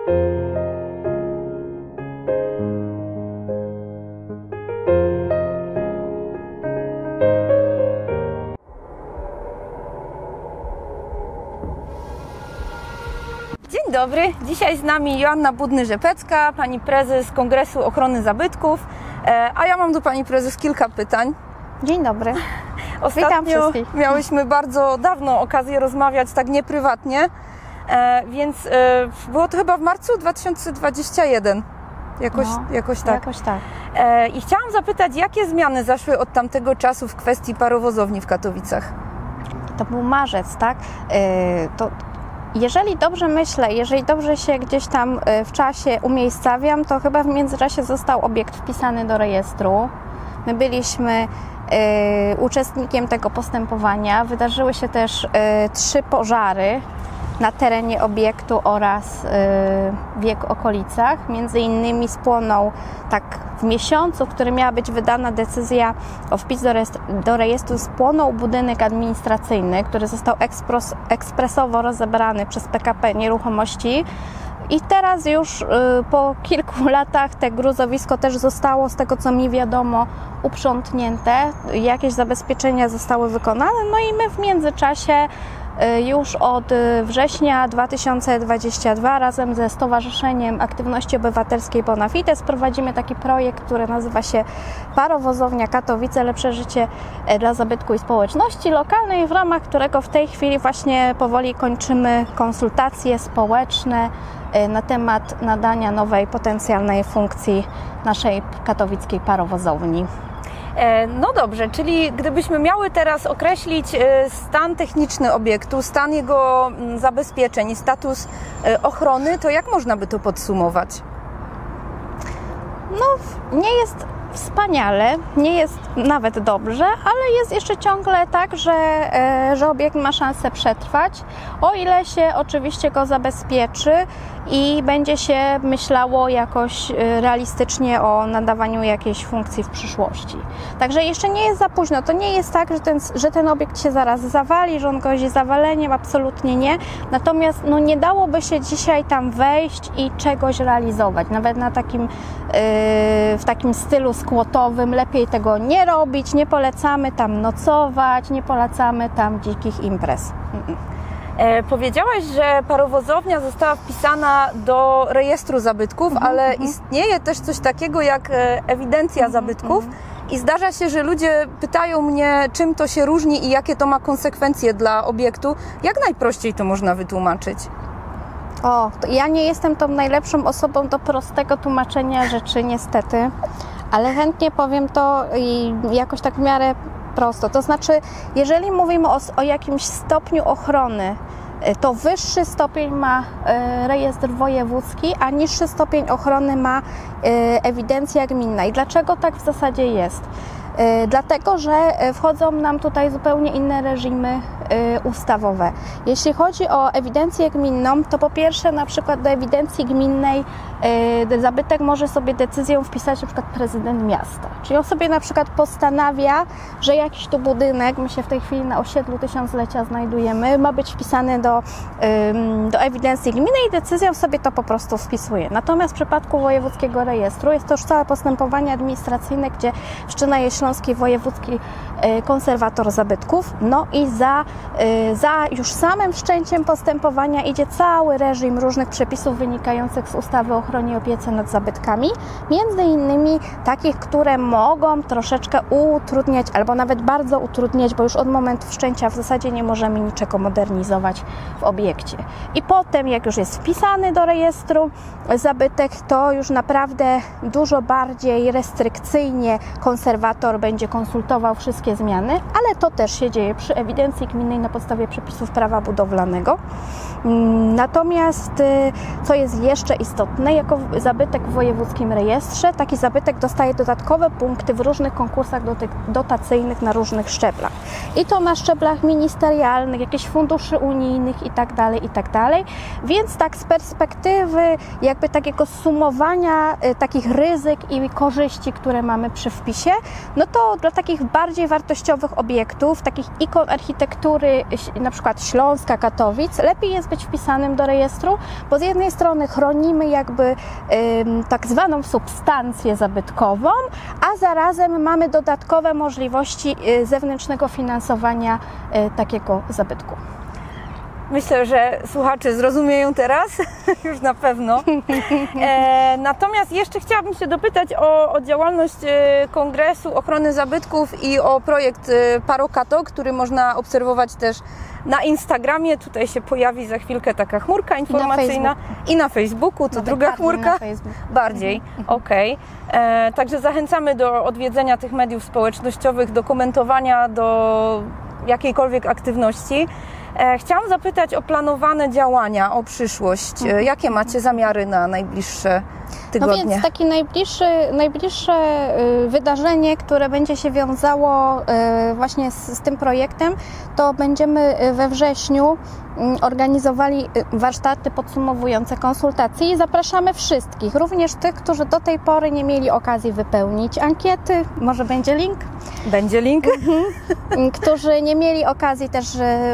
Dzień dobry, dzisiaj z nami Joanna Budny-Rzepecka, pani prezes Kongresu Ochrony Zabytków, a ja mam do pani prezes kilka pytań. Dzień dobry. Ostatnio miałyśmy bardzo dawno okazję rozmawiać tak nieprywatnie, więc było to chyba w marcu 2021, jakoś tak. Jakoś tak. I chciałam zapytać, jakie zmiany zaszły od tamtego czasu w kwestii parowozowni w Katowicach? To był marzec, tak? Jeżeli dobrze myślę, jeżeli dobrze się gdzieś tam w czasie umiejscawiam, to chyba w międzyczasie został obiekt wpisany do rejestru. My byliśmy uczestnikiem tego postępowania. Wydarzyły się też 3 pożary na terenie obiektu oraz w jego okolicach. Między innymi spłonął tak w miesiącu, w którym miała być wydana decyzja o wpis do rejestru, spłonął budynek administracyjny, który został ekspresowo rozebrany przez PKP Nieruchomości. I teraz już po kilku latach te gruzowisko też zostało, z tego co mi wiadomo, uprzątnięte. Jakieś zabezpieczenia zostały wykonane, no i my w międzyczasie już od września 2022 razem ze Stowarzyszeniem Aktywności Obywatelskiej Bonafides prowadzimy taki projekt, który nazywa się Parowozownia Katowice – Lepsze życie dla zabytku i społeczności lokalnej, w ramach którego w tej chwili właśnie powoli kończymy konsultacje społeczne na temat nadania nowej potencjalnej funkcji naszej katowickiej parowozowni. No dobrze, czyli gdybyśmy miały teraz określić stan techniczny obiektu, stan jego zabezpieczeń i status ochrony, to jak można by to podsumować? No, nie jest wspaniale, nie jest nawet dobrze, ale jest jeszcze ciągle tak, że obiekt ma szansę przetrwać, o ile się oczywiście go zabezpieczy i będzie się myślało jakoś realistycznie o nadawaniu jakiejś funkcji w przyszłości. Także jeszcze nie jest za późno. To nie jest tak, że ten obiekt się zaraz zawali, że on grozi zawaleniem, absolutnie nie. Natomiast no, nie dałoby się dzisiaj tam wejść i czegoś realizować. Nawet na w takim stylu skłotowym lepiej tego nie robić, nie polecamy tam nocować, nie polecamy tam dzikich imprez. Powiedziałaś, że parowozownia została wpisana do rejestru zabytków, ale istnieje też coś takiego jak ewidencja zabytków i zdarza się, że ludzie pytają mnie, czym to się różni i jakie to ma konsekwencje dla obiektu. Jak najprościej to można wytłumaczyć? To ja nie jestem tą najlepszą osobą do prostego tłumaczenia rzeczy, niestety, ale chętnie powiem to i jakoś tak w miarę prosto. To znaczy, jeżeli mówimy o jakimś stopniu ochrony, to wyższy stopień ma rejestr wojewódzki, a niższy stopień ochrony ma ewidencja gminna. I dlaczego tak w zasadzie jest? Dlatego, że wchodzą nam tutaj zupełnie inne reżimy ustawowe. Jeśli chodzi o ewidencję gminną, to po pierwsze na przykład do ewidencji gminnej zabytek może sobie decyzją wpisać na przykład prezydent miasta. Czyli on sobie na przykład postanawia, że jakiś tu budynek, my się w tej chwili na osiedlu Tysiąclecia znajdujemy, ma być wpisany do ewidencji gminy i decyzją sobie to po prostu wpisuje. Natomiast w przypadku wojewódzkiego rejestru jest to już całe postępowanie administracyjne, gdzie wszczyna je Śląski Wojewódzki Konserwator Zabytków. No i za już samym wszczęciem postępowania idzie cały reżim różnych przepisów wynikających z ustawy o ochronie i opiece nad zabytkami, między innymi takich, które mogą troszeczkę utrudniać albo nawet bardzo utrudniać, bo już od momentu wszczęcia w zasadzie nie możemy niczego modernizować w obiekcie. I potem, jak już jest wpisany do rejestru zabytek, to już naprawdę dużo bardziej restrykcyjnie konserwator będzie konsultował wszystkie zmiany, ale to też się dzieje przy ewidencji gminnej na podstawie przepisów prawa budowlanego. Natomiast co jest jeszcze istotne, jako zabytek w wojewódzkim rejestrze, taki zabytek dostaje dodatkowe punkty w różnych konkursach dotacyjnych na różnych szczeblach. I to na szczeblach ministerialnych, jakichś funduszy unijnych itd., itd. Więc tak z perspektywy jakby takiego sumowania takich ryzyk i korzyści, które mamy przy wpisie, no to dla takich bardziej wartościowych obiektów, takich ikon architektury który na przykład Śląska, Katowic, lepiej jest być wpisanym do rejestru, bo z jednej strony chronimy jakby tak zwaną substancję zabytkową, a zarazem mamy dodatkowe możliwości zewnętrznego finansowania takiego zabytku. Myślę, że słuchacze zrozumieją teraz, już na pewno. Natomiast jeszcze chciałabym się dopytać o działalność Kongresu Ochrony Zabytków i o projekt Parokato, który można obserwować też na Instagramie. Tutaj się pojawi za chwilkę taka chmurka informacyjna i na Facebooku, to druga chmurka. Bardziej, okej. Także zachęcamy do odwiedzenia tych mediów społecznościowych, do komentowania, do jakiejkolwiek aktywności. Chciałam zapytać o planowane działania, o przyszłość. Jakie macie zamiary na najbliższe tygodnie? No więc takie najbliższe wydarzenie, które będzie się wiązało właśnie z tym projektem, to będziemy we wrześniu organizowali warsztaty podsumowujące konsultacje i zapraszamy wszystkich, również tych, którzy do tej pory nie mieli okazji wypełnić ankiety, może będzie link? Będzie link. Którzy nie mieli okazji też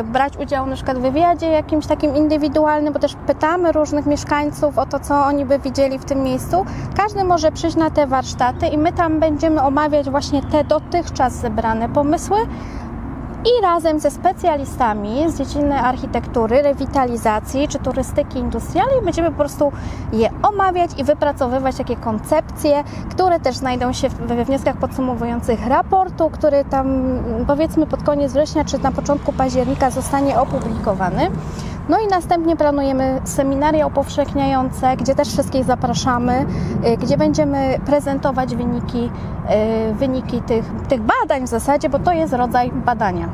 brać udziału na przykład w wywiadzie jakimś takim indywidualnym, bo też pytamy różnych mieszkańców o to, co oni by widzieli w tym miejscu. Każdy może przyjść na te warsztaty i my tam będziemy omawiać właśnie te dotychczas zebrane pomysły i razem ze specjalistami z dziedziny architektury, rewitalizacji czy turystyki industrialnej będziemy po prostu je omawiać i wypracowywać takie koncepcje, które też znajdą się we wnioskach podsumowujących raportu, który tam powiedzmy pod koniec września czy na początku października zostanie opublikowany. No i następnie planujemy seminaria upowszechniające, gdzie też wszystkich zapraszamy, gdzie będziemy prezentować wyniki tych badań w zasadzie, bo to jest rodzaj badania.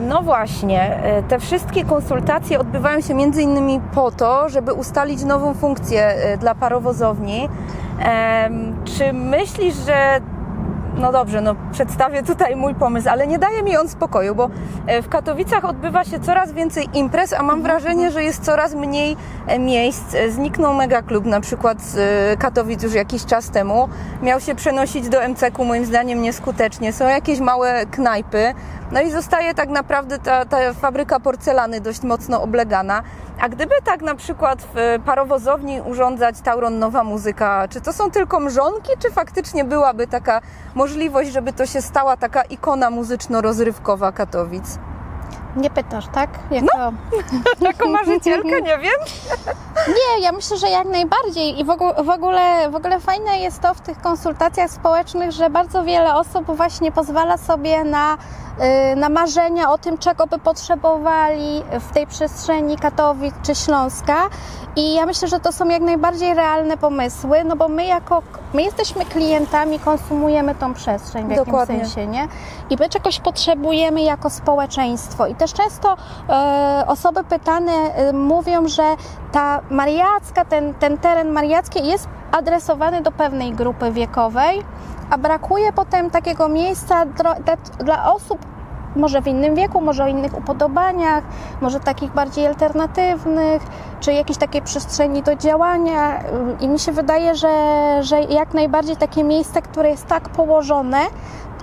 No właśnie, te wszystkie konsultacje odbywają się między innymi po to, żeby ustalić nową funkcję dla parowozowni. Czy myślisz, że no dobrze, no przedstawię tutaj mój pomysł, ale nie daje mi on spokoju, bo w Katowicach odbywa się coraz więcej imprez, a mam wrażenie, że jest coraz mniej miejsc. Zniknął Megaklub na przykład z Katowic już jakiś czas temu. Miał się przenosić do MCK-u, moim zdaniem nieskutecznie. Są jakieś małe knajpy. No i zostaje tak naprawdę ta fabryka porcelany dość mocno oblegana. A gdyby tak na przykład w parowozowni urządzać Tauron Nowa Muzyka, czy to są tylko mrzonki, czy faktycznie byłaby taka możliwość, żeby to się stała taka ikona muzyczno-rozrywkowa Katowic? Nie pytasz, tak? Jako marzycielkę, nie wiem. Nie, ja myślę, że jak najbardziej i w ogóle fajne jest to w tych konsultacjach społecznych, że bardzo wiele osób właśnie pozwala sobie na marzenia o tym, czego by potrzebowali w tej przestrzeni Katowic czy Śląska i ja myślę, że to są jak najbardziej realne pomysły, no bo my jesteśmy klientami, konsumujemy tą przestrzeń w jakimś sensie, nie? I my czegoś potrzebujemy jako społeczeństwo i też często osoby pytane mówią, że ta mariacka, ten teren mariacki jest adresowany do pewnej grupy wiekowej, a brakuje potem takiego miejsca dla osób może w innym wieku, może o innych upodobaniach, może takich bardziej alternatywnych, czy jakiejś takiej przestrzeni do działania i mi się wydaje, że jak najbardziej takie miejsce, które jest tak położone,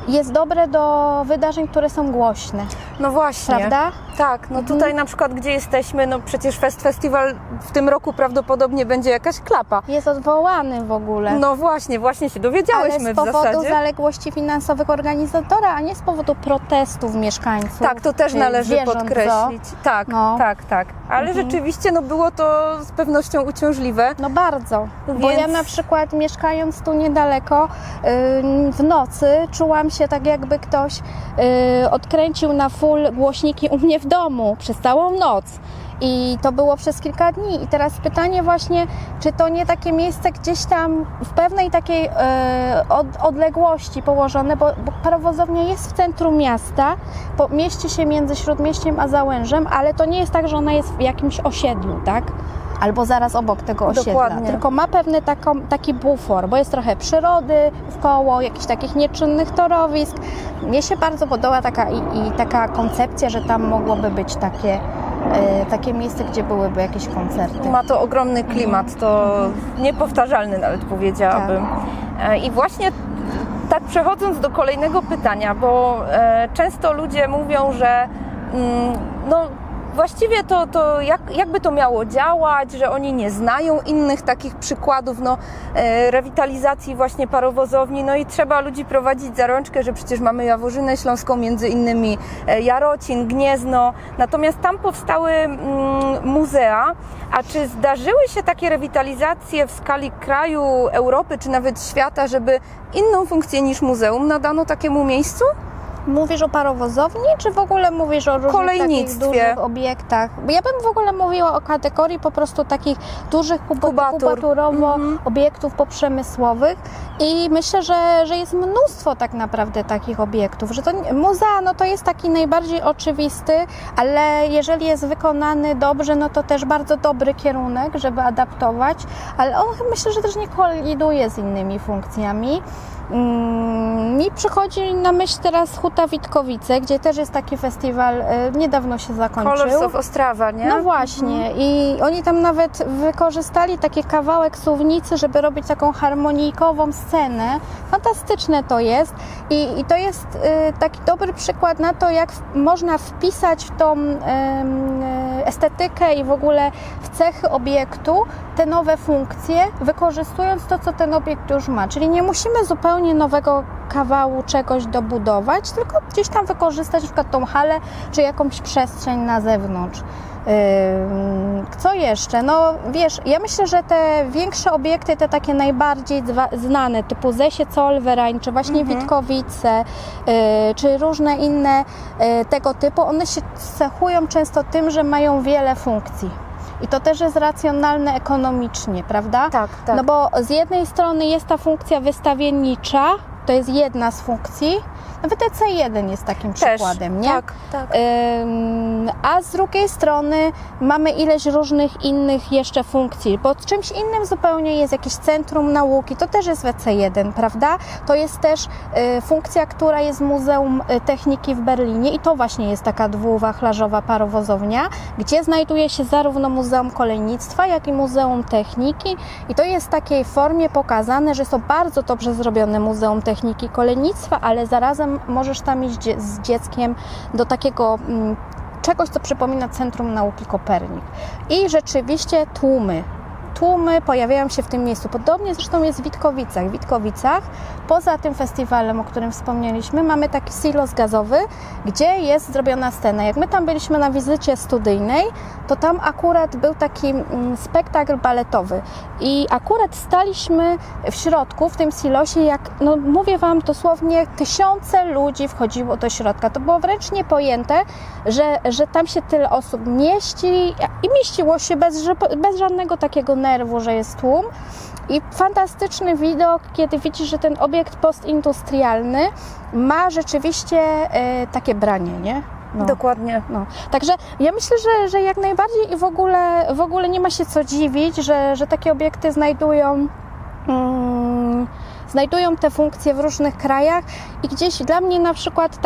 jest dobre do wydarzeń, które są głośne. No właśnie. Prawda? Tak, no tutaj na przykład gdzie jesteśmy, no przecież festiwal w tym roku prawdopodobnie będzie jakaś klapa. Jest odwołany w ogóle. No właśnie się dowiedziałyśmy w zasadzie. Ale z powodu zaległości finansowych organizatora, a nie z powodu protestów mieszkańców. Tak, to też należy podkreślić. Tak. Ale rzeczywiście no było to z pewnością uciążliwe. No bardzo, bo ja na przykład mieszkając tu niedaleko w nocy czułam się tak jakby ktoś odkręcił na full głośniki u mnie w domu przez całą noc. I to było przez kilka dni. I teraz pytanie właśnie, czy to nie takie miejsce gdzieś tam w pewnej takiej odległości położone, bo parowozownia jest w centrum miasta, mieści się między Śródmieściem a Załężem, ale to nie jest tak, że ona jest w jakimś osiedlu, tak? Albo zaraz obok tego osiedla. Dokładnie. Tylko ma pewny taki bufor, bo jest trochę przyrody wkoło, jakichś takich nieczynnych torowisk. Mnie się bardzo podoba taka koncepcja, że tam mogłoby być takie miejsce, gdzie byłyby jakieś koncerty. Ma to ogromny klimat, to niepowtarzalny nawet powiedziałabym. Tak. I właśnie tak przechodząc do kolejnego pytania, bo często ludzie mówią, że no właściwie to jakby to miało działać, że oni nie znają innych takich przykładów rewitalizacji właśnie parowozowni, no i trzeba ludzi prowadzić za rączkę, że przecież mamy Jaworzynę Śląską, między innymi Jarocin, Gniezno, natomiast tam powstały muzea. A czy zdarzyły się takie rewitalizacje w skali kraju, Europy czy nawet świata, żeby inną funkcję niż muzeum nadano takiemu miejscu? Mówisz o parowozowni, czy w ogóle mówisz o różnych takich dużych obiektach? Bo ja bym w ogóle mówiła o kategorii po prostu takich dużych kubaturowo obiektów poprzemysłowych i myślę, że jest mnóstwo tak naprawdę takich obiektów, że to muzea, no to jest taki najbardziej oczywisty, ale jeżeli jest wykonany dobrze, no to też bardzo dobry kierunek, żeby adaptować, ale on myślę, że też nie koliduje z innymi funkcjami. Mi przychodzi na myśl teraz Huta Witkowice, gdzie też jest taki festiwal, niedawno się zakończył. Colors of Ostrawa, nie? No właśnie. I oni tam nawet wykorzystali taki kawałek Suwnicy, żeby robić taką harmonijkową scenę. Fantastyczne to jest. I to jest taki dobry przykład na to, jak można wpisać w tą estetykę i w ogóle w cechy obiektu te nowe funkcje, wykorzystując to, co ten obiekt już ma. Czyli nie musimy zupełnie nowego kawału czegoś dobudować, tylko gdzieś tam wykorzystać na przykład tą halę, czy jakąś przestrzeń na zewnątrz. Co jeszcze? No wiesz, ja myślę, że te większe obiekty, te takie najbardziej znane, typu Zesie Zollverein, czy właśnie Witkowice, czy różne inne tego typu, one się cechują często tym, że mają wiele funkcji. I to też jest racjonalne ekonomicznie, prawda? Tak, tak. No bo z jednej strony jest ta funkcja wystawiennicza, to jest jedna z funkcji, nawet EC1 jest takim przykładem, nie? Tak, tak. A z drugiej strony mamy ileś różnych innych jeszcze funkcji, bo czymś innym zupełnie jest jakieś centrum nauki, to też jest w EC1, prawda? To jest też funkcja, która jest w Muzeum Techniki w Berlinie i to właśnie jest taka dwuwachlarzowa parowozownia, gdzie znajduje się zarówno Muzeum Kolejnictwa, jak i Muzeum Techniki i to jest w takiej formie pokazane, że jest to bardzo dobrze zrobione Muzeum Techniki i Kolejnictwa, ale zarazem możesz tam iść z dzieckiem do takiego czegoś, co przypomina Centrum Nauki Kopernik. I rzeczywiście tłumy pojawiają się w tym miejscu. Podobnie zresztą jest w Witkowicach. W Witkowicach, poza tym festiwalem, o którym wspomnieliśmy, mamy taki silos gazowy, gdzie jest zrobiona scena. Jak my tam byliśmy na wizycie studyjnej, to tam akurat był taki spektakl baletowy i akurat staliśmy w środku, w tym silosie, jak, no mówię Wam dosłownie, tysiące ludzi wchodziło do środka. To było wręcz niepojęte, że tam się tyle osób mieści i mieściło się bez żadnego takiego nerwu, że jest tłum. I fantastyczny widok, kiedy widzisz, że ten obiekt postindustrialny ma rzeczywiście takie branie, nie? No. Dokładnie. No. Także ja myślę, że jak najbardziej i w ogóle nie ma się co dziwić, że takie obiekty znajdują te funkcje w różnych krajach i gdzieś dla mnie na przykład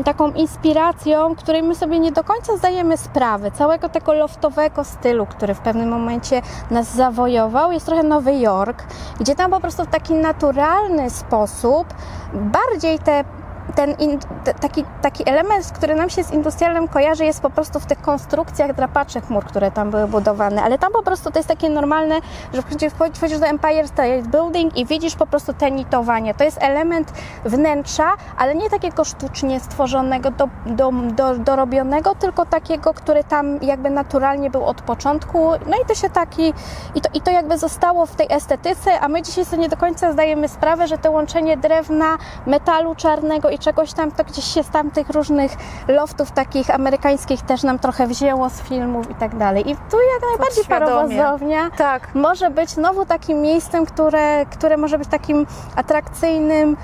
taką inspiracją, której my sobie nie do końca zdajemy sprawę, całego tego loftowego stylu, który w pewnym momencie nas zawojował, jest trochę Nowy Jork, gdzie tam po prostu w taki naturalny sposób bardziej taki element, który nam się z industrialnym kojarzy, jest po prostu w tych konstrukcjach drapaczy chmur, które tam były budowane, ale tam po prostu to jest takie normalne, że wchodzisz do Empire State Building i widzisz po prostu te nitowanie. To jest element wnętrza, ale nie takiego sztucznie stworzonego, dorobionego, tylko takiego, który tam jakby naturalnie był od początku. No i to się i to jakby zostało w tej estetyce, a my dzisiaj sobie nie do końca zdajemy sprawę, że to łączenie drewna, metalu czarnego i czegoś tam, to gdzieś się z tamtych różnych loftów takich amerykańskich też nam trochę wzięło z filmów i tak dalej. I tu jak najbardziej parowozownia może być znowu takim miejscem, które może być takim atrakcyjnym,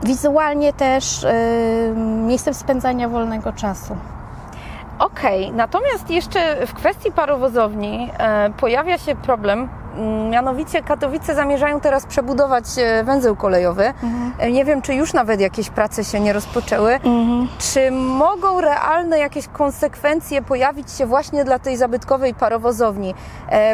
wizualnie też miejscem spędzania wolnego czasu. Okej, natomiast jeszcze w kwestii parowozowni pojawia się problem, Mianowicie Katowice zamierzają teraz przebudować węzeł kolejowy. Nie wiem, czy już nawet jakieś prace się nie rozpoczęły. Czy mogą realne jakieś konsekwencje pojawić się właśnie dla tej zabytkowej parowozowni?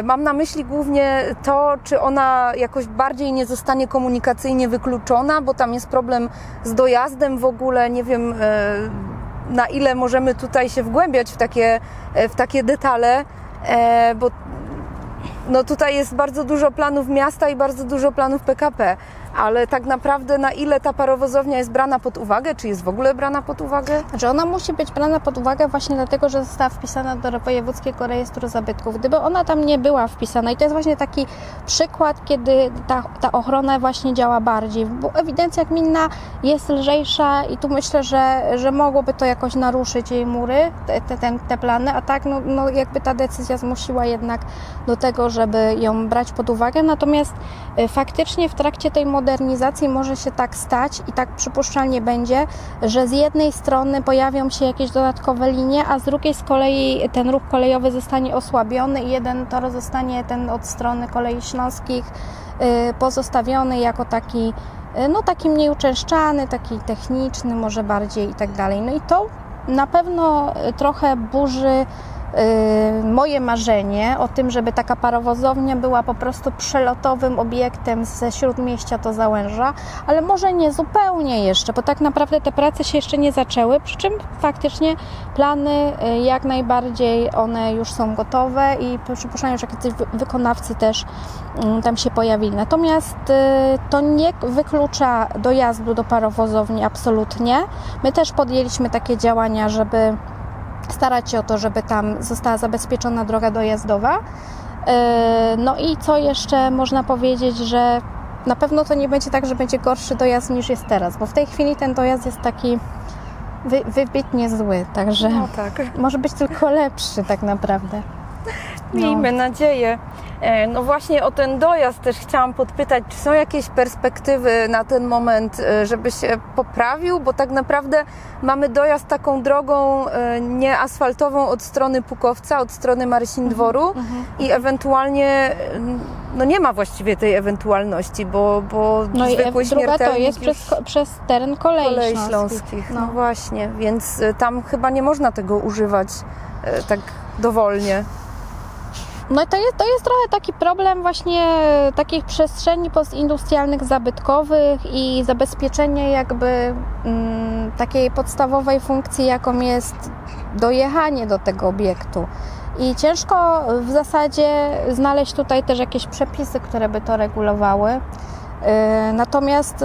Mam na myśli głównie to, czy ona jakoś bardziej nie zostanie komunikacyjnie wykluczona, bo tam jest problem z dojazdem w ogóle. Nie wiem, na ile możemy tutaj się wgłębiać w takie detale, bo no tutaj jest bardzo dużo planów miasta i bardzo dużo planów PKP, ale tak naprawdę na ile ta parowozownia jest brana pod uwagę, czy jest w ogóle brana pod uwagę? Znaczy ona musi być brana pod uwagę właśnie dlatego, że została wpisana do Wojewódzkiego Rejestru Zabytków. Gdyby ona tam nie była wpisana, i to jest właśnie taki przykład, kiedy ta ochrona właśnie działa bardziej, bo ewidencja gminna jest lżejsza i tu myślę, że mogłoby to jakoś naruszyć jej mury, te plany, a tak no jakby ta decyzja zmusiła jednak do tego, żeby ją brać pod uwagę. Natomiast faktycznie w trakcie tej modernizacji może się tak stać i tak przypuszczalnie będzie, że z jednej strony pojawią się jakieś dodatkowe linie, a z drugiej z kolei ten ruch kolejowy zostanie osłabiony i jeden tor zostanie ten od strony Kolei Śląskich pozostawiony jako taki mniej uczęszczany, taki techniczny może bardziej i tak dalej. No i to na pewno trochę burzy moje marzenie o tym, żeby taka parowozownia była po prostu przelotowym obiektem ze śródmieścia do Załęża, ale może nie zupełnie jeszcze, bo tak naprawdę te prace się jeszcze nie zaczęły, przy czym faktycznie plany jak najbardziej one już są gotowe i przypuszczam, że jakiś wykonawcy też tam się pojawili. Natomiast to nie wyklucza dojazdu do parowozowni absolutnie. My też podjęliśmy takie działania, żeby starać się o to, żeby tam została zabezpieczona droga dojazdowa. No i co jeszcze można powiedzieć, że na pewno to nie będzie tak, że będzie gorszy dojazd niż jest teraz, bo w tej chwili ten dojazd jest taki wybitnie zły, także może być tylko lepszy tak naprawdę. Miejmy nadzieję. No właśnie o ten dojazd też chciałam podpytać, czy są jakieś perspektywy na ten moment, żeby się poprawił, bo tak naprawdę mamy dojazd taką drogą nieasfaltową od strony Pukowca, od strony Marysin Dworu i ewentualnie no nie ma właściwie tej ewentualności, bo no zwykły i druga to jest już przez teren Kolei Śląskich. No właśnie, więc tam chyba nie można tego używać tak dowolnie. No i to jest trochę taki problem właśnie takich przestrzeni postindustrialnych, zabytkowych i zabezpieczenie jakby takiej podstawowej funkcji, jaką jest dojechanie do tego obiektu. I ciężko w zasadzie znaleźć tutaj też jakieś przepisy, które by to regulowały. Natomiast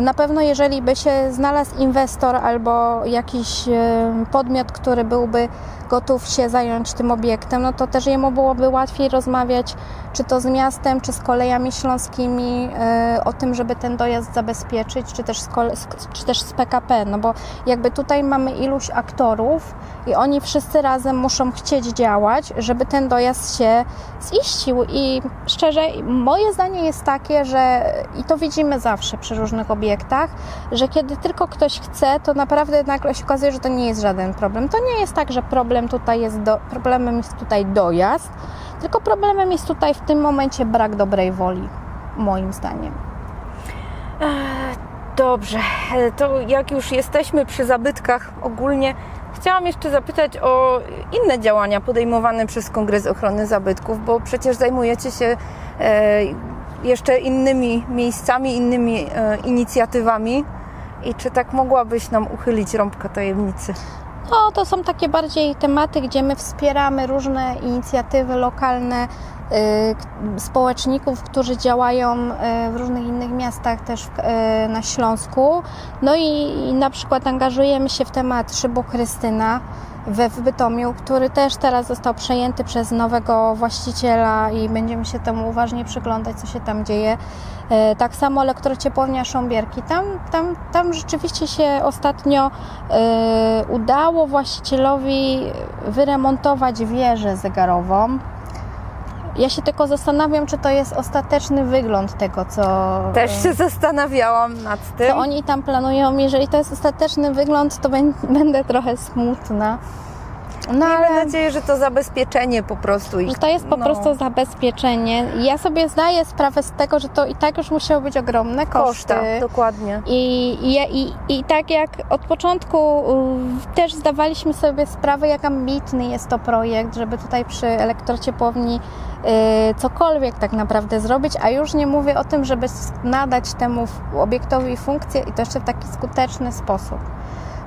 na pewno jeżeli by się znalazł inwestor albo jakiś podmiot, który byłby gotów się zająć tym obiektem, no to też jemu byłoby łatwiej rozmawiać czy to z miastem, czy z Kolejami Śląskimi o tym, żeby ten dojazd zabezpieczyć, czy też z PKP, no bo jakby tutaj mamy iluś aktorów i oni wszyscy razem muszą chcieć działać, żeby ten dojazd się ziścił i szczerze moje zdanie jest takie, że i to widzimy zawsze przy różnych obiektach, że kiedy tylko ktoś chce, to naprawdę nagle się okazuje, że to nie jest żaden problem. To nie jest tak, że problemem jest tutaj dojazd, tylko problemem jest tutaj w tym momencie brak dobrej woli, moim zdaniem. Dobrze, to jak już jesteśmy przy zabytkach ogólnie, chciałam jeszcze zapytać o inne działania podejmowane przez Kongres Ochrony Zabytków, bo przecież zajmujecie się jeszcze innymi miejscami, innymi inicjatywami i czy tak mogłabyś nam uchylić rąbka tajemnicy? No, to są takie bardziej tematy, gdzie my wspieramy różne inicjatywy lokalne, społeczników, którzy działają w różnych innych miastach też na Śląsku. No i na przykład angażujemy się w temat Szybu Krystyna w Bytomiu, który też teraz został przejęty przez nowego właściciela i będziemy się temu uważnie przyglądać, co się tam dzieje. Tak samo elektrociepłownia Sząbierki. Tam rzeczywiście się ostatnio udało właścicielowi wyremontować wieżę zegarową. Ja się tylko zastanawiam, czy to jest ostateczny wygląd tego, co... Też się zastanawiałam nad tym. Co oni tam planują. Jeżeli to jest ostateczny wygląd, to będę trochę smutna. Miejmy nadzieję, że to zabezpieczenie po prostu. To jest po prostu zabezpieczenie. Ja sobie zdaję sprawę z tego, że to i tak już musiały być ogromne koszty. Dokładnie. I tak jak od początku też zdawaliśmy sobie sprawę, jak ambitny jest to projekt, żeby tutaj przy elektrociepłowni cokolwiek tak naprawdę zrobić, a już nie mówię o tym, żeby nadać temu obiektowi funkcję i to jeszcze w taki skuteczny sposób.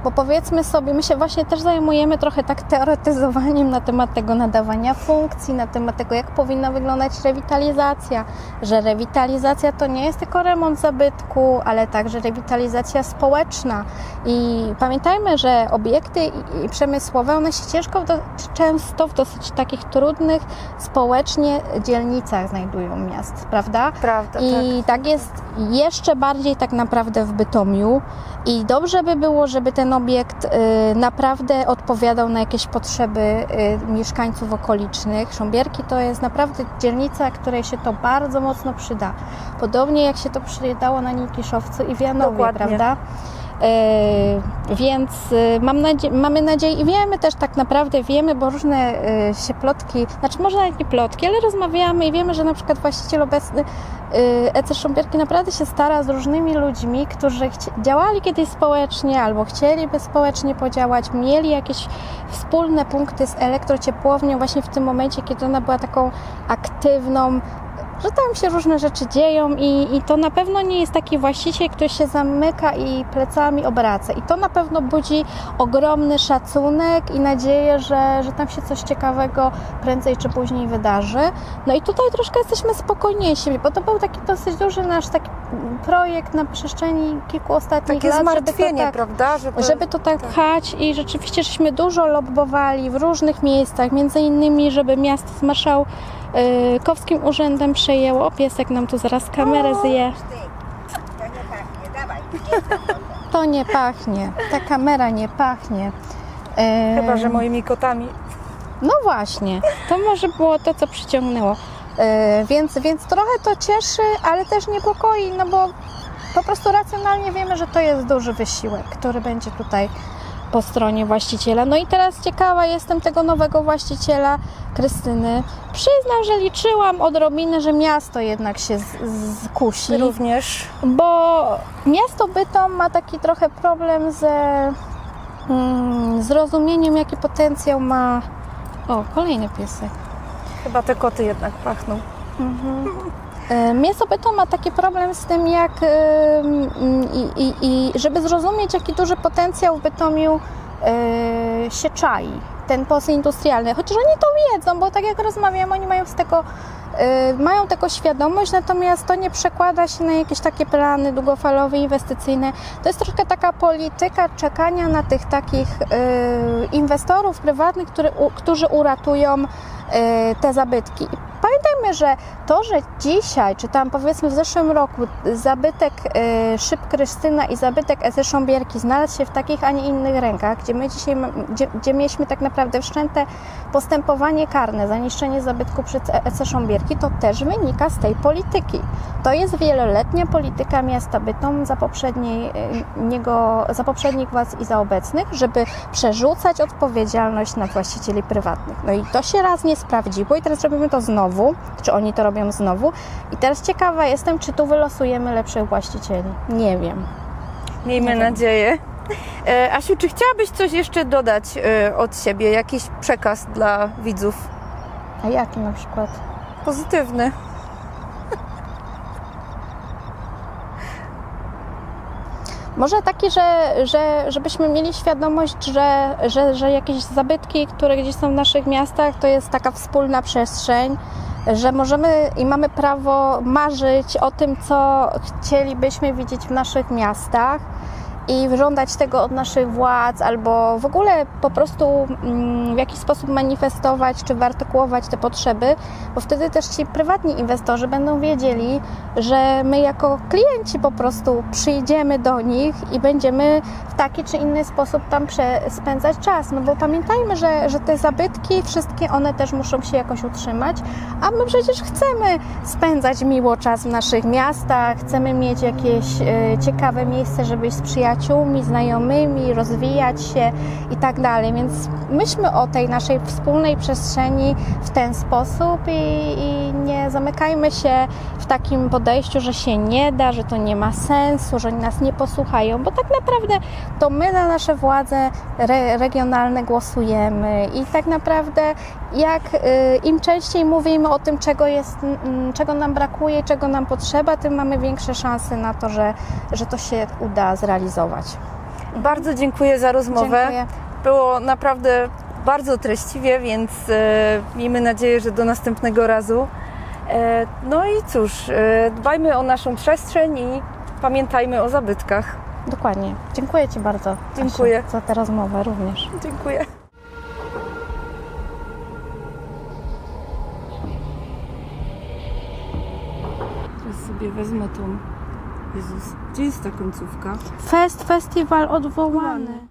Bo powiedzmy sobie, my się właśnie też zajmujemy trochę tak teoretyzowaniem na temat tego nadawania funkcji, na temat tego, jak powinna wyglądać rewitalizacja, że rewitalizacja to nie jest tylko remont zabytku, ale także rewitalizacja społeczna. I pamiętajmy, że obiekty przemysłowe, one się często w dosyć takich trudnych społecznie dzielnicach znajdują miast, prawda? Prawda, I tak jest jeszcze bardziej tak naprawdę w Bytomiu. I dobrze by było, żeby ten obiekt naprawdę odpowiadał na jakieś potrzeby mieszkańców okolicznych. Sząbierki to jest naprawdę dzielnica, której się to bardzo mocno przyda. Podobnie jak się to przydało na Nikiszowcu i w Janowie, prawda? Więc mamy nadzieję i wiemy też tak naprawdę, bo różne się plotki, znaczy może nawet nie plotki, ale rozmawiamy i wiemy, że na przykład właściciel obecny EC Sząbierki naprawdę się stara z różnymi ludźmi, którzy działali kiedyś społecznie albo chcieliby społecznie podziałać, mieli jakieś wspólne punkty z elektrociepłownią właśnie w tym momencie, kiedy ona była taką aktywną, że tam się różne rzeczy dzieją i to na pewno nie jest taki właściciel, który się zamyka i plecami obraca. I to na pewno budzi ogromny szacunek i nadzieję, że tam się coś ciekawego prędzej czy później wydarzy. No i tutaj troszkę jesteśmy spokojniejsi, bo to był taki dosyć duży nasz taki projekt na przestrzeni kilku ostatnich lat. Takie zmartwienie, prawda? Żeby to tak pchać i rzeczywiście żeśmy dużo lobbowali w różnych miejscach, między innymi, żeby miasto z Marszałkowskim Urzędem przejęło. O, piesek nam tu zaraz kamerę zje. To nie pachnie. Ta kamera nie pachnie. Chyba że moimi kotami. No właśnie. To może było to, co przyciągnęło. Więc trochę to cieszy, ale też niepokoi, no bo po prostu racjonalnie wiemy, że to jest duży wysiłek, który będzie tutaj po stronie właściciela. No i teraz ciekawa jestem tego nowego właściciela, Krystyny. Przyznam, że liczyłam odrobinę, że miasto jednak się skusi. Również. Bo miasto Bytom ma taki trochę problem ze zrozumieniem, jaki potencjał ma... O, kolejny piesek. Chyba te koty jednak pachną. Miasto Bytom ma taki problem z tym, jak żeby zrozumieć, jaki duży potencjał w Bytomiu się czai, ten postindustrialny. Chociaż oni to wiedzą, bo tak jak rozmawiam, oni mają tego świadomość, natomiast to nie przekłada się na jakieś takie plany długofalowe, inwestycyjne. To jest troszkę taka polityka czekania na tych takich inwestorów prywatnych, którzy uratują te zabytki. Pamiętajmy, że to, że dzisiaj, czy tam powiedzmy w zeszłym roku zabytek Szyb Krystyna i zabytek EC Sząbierki znalazł się w takich, a nie innych rękach, gdzie my dzisiaj, gdzie mieliśmy tak naprawdę wszczęte postępowanie karne za niszczenie zabytku przy EC Sząbierki, to też wynika z tej polityki. To jest wieloletnia polityka miasta Bytom za poprzednich władz i za obecnych, żeby przerzucać odpowiedzialność na właścicieli prywatnych. No i to się raz nie sprawdziło i teraz robimy to znowu, czy oni to robią znowu. I teraz ciekawa jestem, czy tu wylosujemy lepszych właścicieli. Nie wiem. Miejmy nadzieję. Asiu, czy chciałabyś coś jeszcze dodać od siebie? Jakiś przekaz dla widzów? A jaki na przykład? Pozytywny. Może taki, żebyśmy mieli świadomość, że jakieś zabytki, które gdzieś są w naszych miastach, to jest taka wspólna przestrzeń, że możemy i mamy prawo marzyć o tym, co chcielibyśmy widzieć w naszych miastach i żądać tego od naszych władz, albo w ogóle po prostu w jakiś sposób manifestować czy wyartykułować te potrzeby, bo wtedy też ci prywatni inwestorzy będą wiedzieli, że my jako klienci po prostu przyjdziemy do nich i będziemy w taki czy inny sposób tam spędzać czas. No bo pamiętajmy, że te zabytki, wszystkie one też muszą się jakoś utrzymać, a my przecież chcemy spędzać miło czas w naszych miastach, chcemy mieć jakieś ciekawe miejsce, żeby iść z przyjaciółmi przyjaciółmi, znajomymi, rozwijać się i tak dalej. Więc myślmy o tej naszej wspólnej przestrzeni w ten sposób i nie zamykajmy się w takim podejściu, że się nie da, że to nie ma sensu, że oni nas nie posłuchają, bo tak naprawdę to my na nasze władze regionalne głosujemy i tak naprawdę im częściej mówimy o tym, czego nam brakuje, czego nam potrzeba, tym mamy większe szanse na to, że to się uda zrealizować. Bardzo dziękuję za rozmowę. Dziękuję. Było naprawdę bardzo treściwie, więc miejmy nadzieję, że do następnego razu. No i cóż, dbajmy o naszą przestrzeń i pamiętajmy o zabytkach. Dokładnie. Dziękuję Ci bardzo, Dziękuję Asiu, za tę rozmowę również. Dziękuję. Teraz sobie wezmę tą... Jezus, gdzie jest ta końcówka? Festiwal odwołany.